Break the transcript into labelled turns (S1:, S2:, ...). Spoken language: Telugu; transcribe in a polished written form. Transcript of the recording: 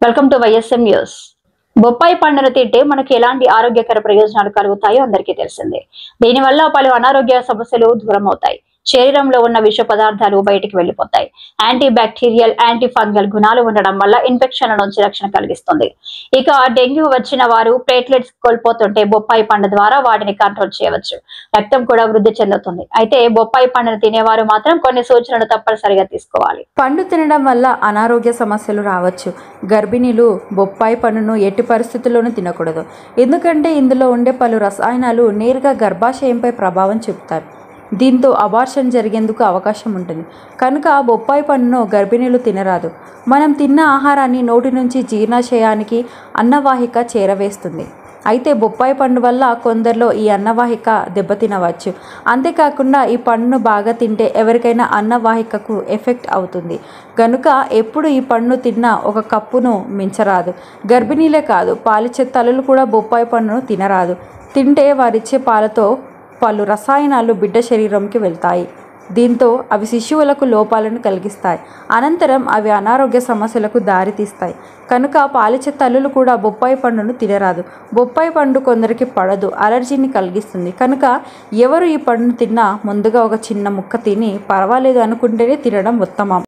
S1: Welcome to YSM news. బొప్పాయి పండును తింటే మనకి ఎలాంటి ఆరోగ్యకర ప్రయోజనాలు కలుగుతాయో అందరికీ తెలిసిందే. దీనివల్ల పలు అనారోగ్య సమస్యలు దూరం అవుతాయి. శరీరంలో ఉన్న విష పదార్థాలు బయటికి వెళ్లిపోతాయి. యాంటీ బ్యాక్టీరియల్, యాంటీ ఫంగల్ గుణాలు ఉండడం వల్ల ఇన్ఫెక్షన్ల నుంచి రక్షణ కలిగిస్తుంది. ఇక డెంగ్యూ వచ్చిన వారు ప్లేట్లెట్స్ కోల్పోతుంటే బొప్పాయి పండు ద్వారా వాటిని కంట్రోల్ చేయవచ్చు. రక్తం కూడా వృద్ధి చెందుతుంది. అయితే బొప్పాయి పండును తినేవారు మాత్రం కొన్ని సూచనలు తప్పనిసరిగా తీసుకోవాలి.
S2: పండు తినడం వల్ల అనారోగ్య సమస్యలు రావచ్చు. గర్భిణీలు బొప్పాయి పండును ఎట్టి పరిస్థితుల్లోనూ తినకూడదు. ఎందుకంటే ఇందులో ఉండే పలు రసాయనాలు నేరుగా గర్భాశయంపై ప్రభావం చూపుతాయి. దీంతో అబార్షన్ జరిగేందుకు అవకాశం ఉంటుంది. కనుక బొప్పాయి పండును గర్భిణీలు తినరాదు. మనం తిన్న ఆహారాన్ని నోటి నుంచి జీర్ణాశయానికి అన్నవాహిక చేరవేస్తుంది. అయితే బొప్పాయి పండు వల్ల కొందరిలో ఈ అన్నవాహిక దెబ్బతినవచ్చు. అంతేకాకుండా ఈ పండును బాగా తింటే ఎవరికైనా అన్నవాహికకు ఎఫెక్ట్ అవుతుంది. కనుక ఎప్పుడు ఈ పండును తిన్నా ఒక కప్పును మించరాదు. గర్భిణీలే కాదు, పాలిచ్చే తల్లులు కూడా బొప్పాయి పండును తినరాదు. తింటే వారిచ్చే పాలతో పలు రసాయనాలు బిడ్డ శరీరంకి వెళ్తాయి. దీంతో అవి శిశువులకు లోపాలను కలిగిస్తాయి. అనంతరం అవి అనారోగ్య సమస్యలకు దారితీస్తాయి. కనుక పాలిచ్చే తల్లులు కూడా బొప్పాయి పండును తినరాదు. బొప్పాయి పండు కొందరికి పడదు, అలర్జీని కలిగిస్తుంది. కనుక ఎవరు ఈ పండును తిన్నా ముందుగా ఒక చిన్న ముక్క తిని పర్వాలేదు అనుకుంటేనే తినడం ఉత్తమం.